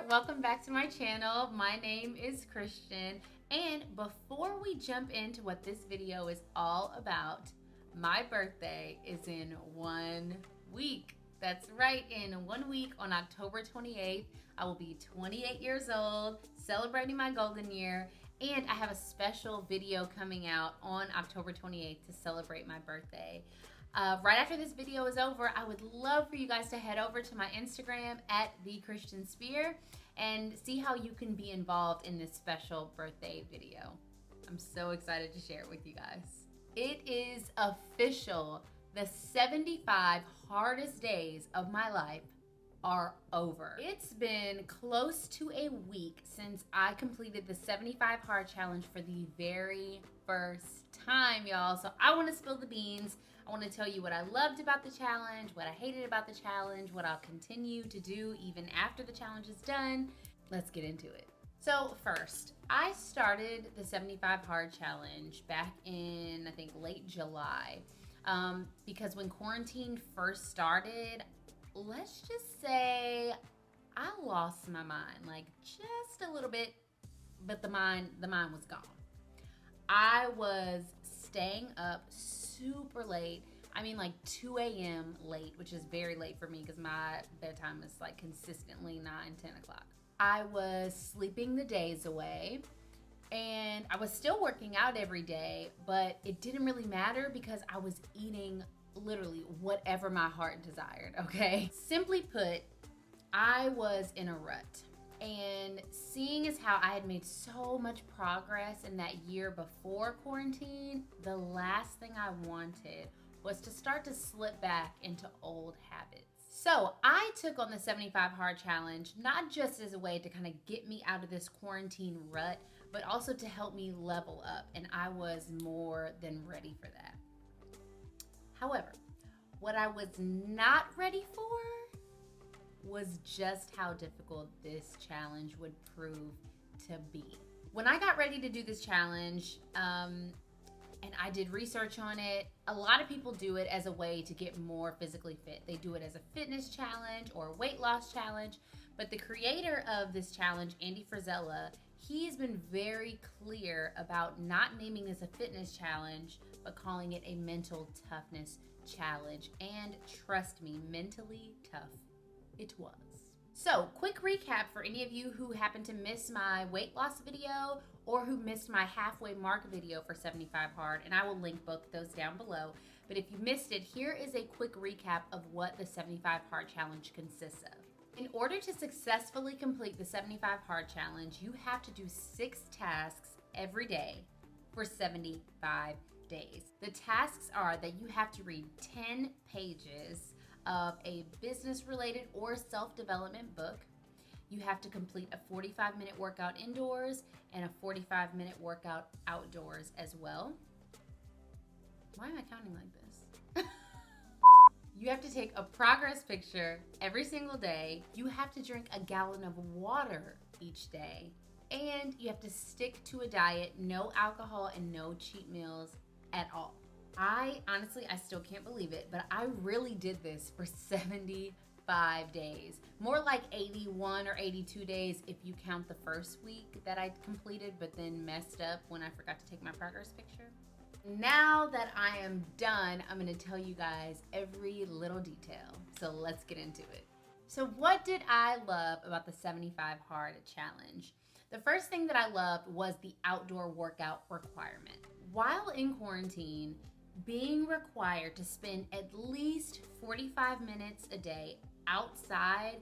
welcome back to my channel. My name is Christian, and before we jump into what this video is all about, my birthday is in 1 week. That's right, in 1 week on October 28th, I will be 28 years old, celebrating my golden year, and I have a special video coming out on October 28th to celebrate my birthday. Right after this video is over, I would love for you guys to head over to my Instagram at @TheChristianSpear and see how you can be involved in this special birthday video. I'm so excited to share it with you guys. It is official. The 75 hardest days of my life are over. It's been close to a week since I completed the 75 hard challenge for the very first time, y'all. So I want to spill the beans. I want to tell you what I loved about the challenge, what I hated about the challenge, what I'll continue to do even after the challenge is done. Let's get into it. So first, I started the 75 hard challenge back in, I think, late July. Because when quarantine first started, let's just say I lost my mind, like just a little bit, but the mind was gone. I was staying up super late. I mean, like 2 a.m. late, which is very late for me because my bedtime is like consistently 9, 10 o'clock. I was sleeping the days away, and I was still working out every day, but it didn't really matter because I was eating literally whatever my heart desired, okay? Simply put, I was in a rut. And seeing as how I had made so much progress in that year before quarantine, the last thing I wanted was to start to slip back into old habits. So I took on the 75 hard challenge, not just as a way to kind of get me out of this quarantine rut, but also to help me level up. And I was more than ready for that. However, what I was not ready for was just how difficult this challenge would prove to be. When I got ready to do this challenge, and I did research on it, a lot of people do it as a way to get more physically fit. They do it as a fitness challenge or a weight loss challenge, but the creator of this challenge, Andy Frisella, he's been very clear about not naming this a fitness challenge, but calling it a mental toughness challenge. And trust me, mentally tough it was. So, quick recap for any of you who happen to miss my weight loss video or who missed my halfway mark video for 75 hard, and I will link both of those down below. But if you missed it, here is a quick recap of what the 75 hard challenge consists of. In order to successfully complete the 75 hard challenge, you have to do 6 tasks every day for 75 days. The tasks are that you have to read 10 pages of a business-related or self-development book. You have to complete a 45-minute workout indoors and a 45-minute workout outdoors as well. Why am I counting like this? You have to take a progress picture every single day. You have to drink a gallon of water each day. And you have to stick to a diet, no alcohol and no cheat meals at all. I still can't believe it, but I really did this for 75 days. More like 81 or 82 days if you count the first week that I completed, but then messed up when I forgot to take my progress picture. Now that I am done, I'm gonna tell you guys every little detail. So let's get into it. So what did I love about the 75 hard challenge? The first thing that I loved was the outdoor workout requirement. While in quarantine, being required to spend at least 45 minutes a day outside,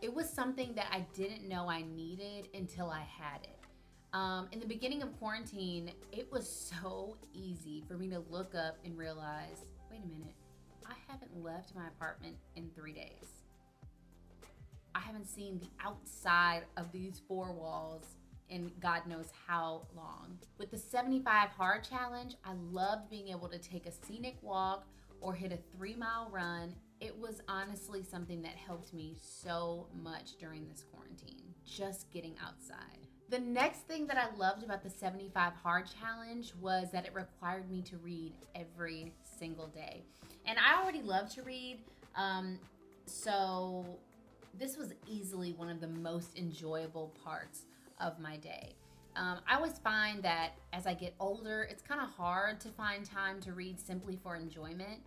it was something that I didn't know I needed until I had it. In the beginning of quarantine, it was so easy for me to look up and realize, wait a minute, I haven't left my apartment in 3 days. I haven't seen the outside of these 4 walls in God knows how long. With the 75 hard challenge, I loved being able to take a scenic walk or hit a 3-mile run. It was honestly something that helped me so much during this quarantine, just getting outside. The next thing that I loved about the 75 hard challenge was that it required me to read every single day. And I already love to read, so This was easily one of the most enjoyable parts of my day. I always find that as I get older, it's kind of hard to find time to read simply for enjoyment.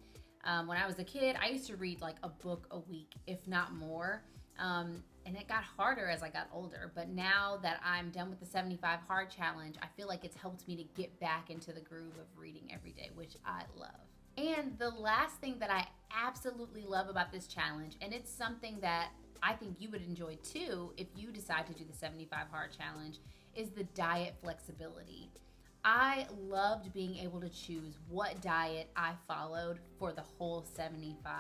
When I was a kid, I used to read like a book a week, if not more. And it got harder as I got older. But now that I'm done with the 75 Hard Challenge, I feel like it's helped me to get back into the groove of reading every day, which I love. And the last thing that I absolutely love about this challenge, and it's something that I think you would enjoy too if you decide to do the 75 Hard Challenge, is the diet flexibility. I loved being able to choose what diet I followed for the whole 75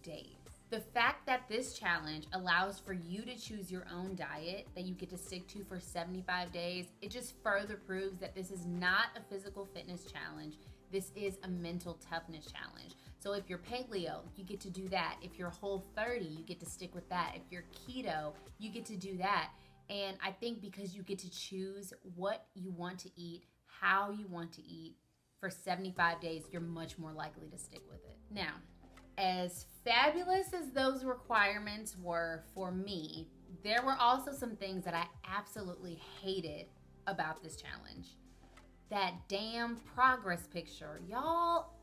days. The fact that this challenge allows for you to choose your own diet that you get to stick to for 75 days, it just further proves that this is not a physical fitness challenge. This is a mental toughness challenge. So if you're paleo, you get to do that. If you're Whole30, you get to stick with that. If you're keto, you get to do that. And I think because you get to choose what you want to eat, how you want to eat for 75 days, you're much more likely to stick with it. Now, as fabulous as those requirements were for me, there were also some things that I absolutely hated about this challenge. That damn progress picture. Y'all,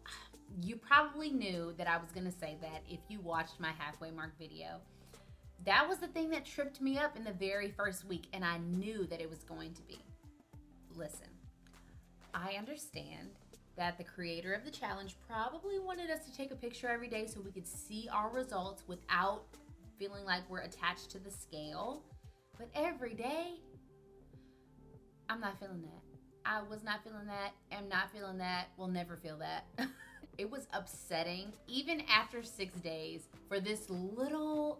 you probably knew that I was gonna say that if you watched my halfway mark video. That was the thing that tripped me up in the very first week, and I knew that it was going to be. Listen, I understand that the creator of the challenge probably wanted us to take a picture every day so we could see our results without feeling like we're attached to the scale. But every day, I'm not feeling that. I was not feeling that, am not feeling that, will never feel that. It was upsetting, even after 6 days, for this little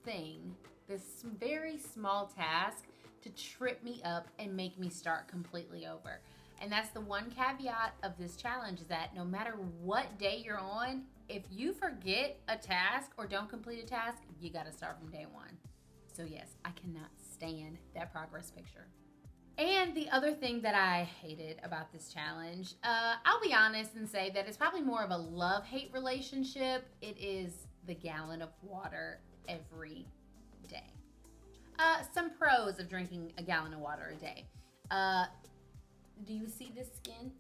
thing, this very small task, to trip me up and make me start completely over. And that's the one caveat of this challenge, is that no matter what day you're on, if you forget a task or don't complete a task, you gotta start from day one. So yes, I cannot stand that progress picture. And the other thing that I hated about this challenge, I'll be honest and say that it's probably more of a love-hate relationship. It is the gallon of water every day. Some pros of drinking a gallon of water a day. Do you see this skin?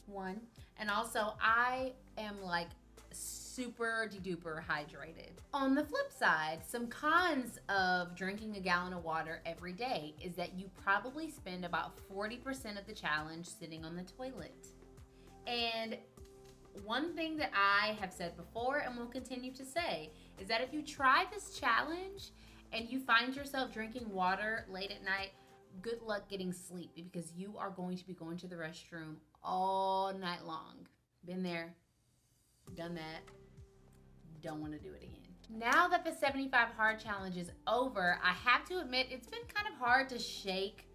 One. And also, I am like super duper hydrated. On the flip side, some cons of drinking a gallon of water every day is that you probably spend about 40% of the challenge sitting on the toilet. And one thing that I have said before and will continue to say is that if you try this challenge and you find yourself drinking water late at night, good luck getting sleep, because you are going to be going to the restroom all night long. Been there, done that, don't want to do it again. Now that the 75 Hard Challenge is over, I have to admit it's been kind of hard to shake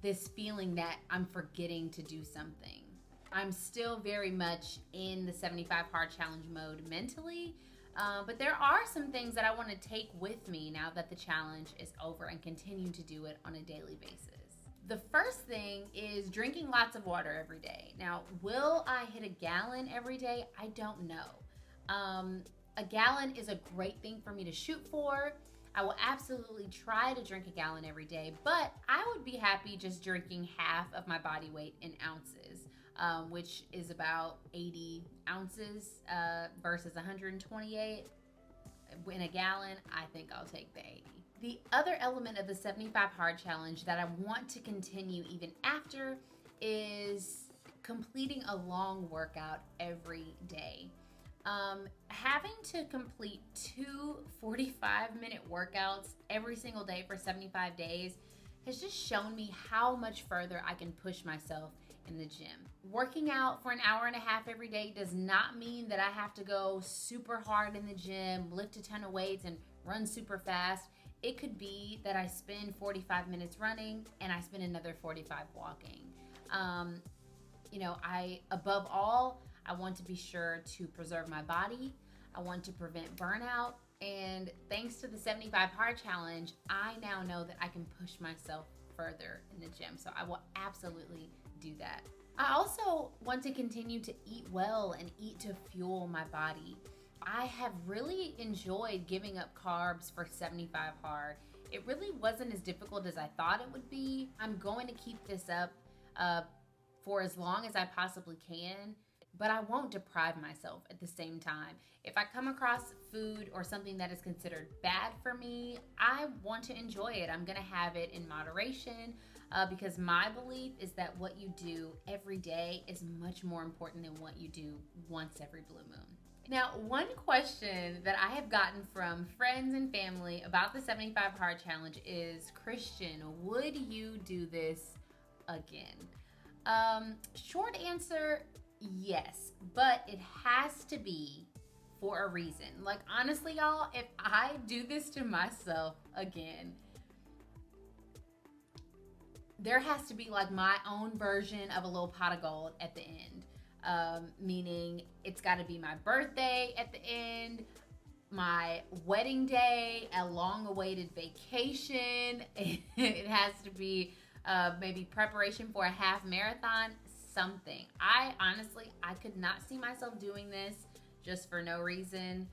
this feeling that I'm forgetting to do something. I'm still very much in the 75 Hard Challenge mode mentally, but there are some things that I want to take with me now that the challenge is over and continue to do it on a daily basis. The first thing is drinking lots of water every day. Now, will I hit a gallon every day? I don't know. A gallon is a great thing for me to shoot for. I will absolutely try to drink a gallon every day, but I would be happy just drinking half of my body weight in ounces, which is about 80 ounces versus 128 in a gallon. I think I'll take the 80. The other element of the 75 Hard Challenge that I want to continue even after is completing a long workout every day. Having to complete 2 45-minute workouts every single day for 75 days has just shown me how much further I can push myself in the gym. Working out for an hour and a half every day does not mean that I have to go super hard in the gym, lift a ton of weights, and run super fast. It could be that I spend 45 minutes running and I spend another 45 walking. Above all, I want to be sure to preserve my body. I want to prevent burnout. And thanks to the 75 Hard Challenge, I now know that I can push myself further in the gym. So I will absolutely do that. I also want to continue to eat well and eat to fuel my body. I have really enjoyed giving up carbs for 75 hard. It really wasn't as difficult as I thought it would be. I'm going to keep this up uh, for as long as I possibly can, but I won't deprive myself at the same time. If I come across food or something that is considered bad for me, I want to enjoy it. I'm gonna have it in moderation because my belief is that what you do every day is much more important than what you do once every blue moon. Now, one question that I have gotten from friends and family about the 75 Hard Challenge is, Christian, would you do this again? Short answer, yes, but it has to be for a reason. Like, honestly, y'all, if I do this to myself again, there has to be like my own version of a little pot of gold at the end. Meaning it's got to be my birthday at the end, my wedding day, a long-awaited vacation. It has to be maybe preparation for a half marathon, something. I honestly, I could not see myself doing this just for no reason.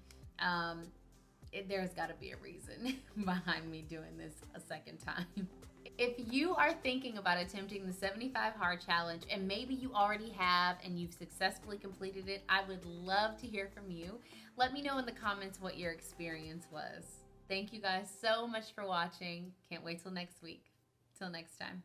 There's got to be a reason behind me doing this a second time. If you are thinking about attempting the 75 Hard Challenge, and maybe you already have and you've successfully completed it, I would love to hear from you. Let me know in the comments what your experience was. Thank you guys so much for watching. Can't wait till next week. Till next time.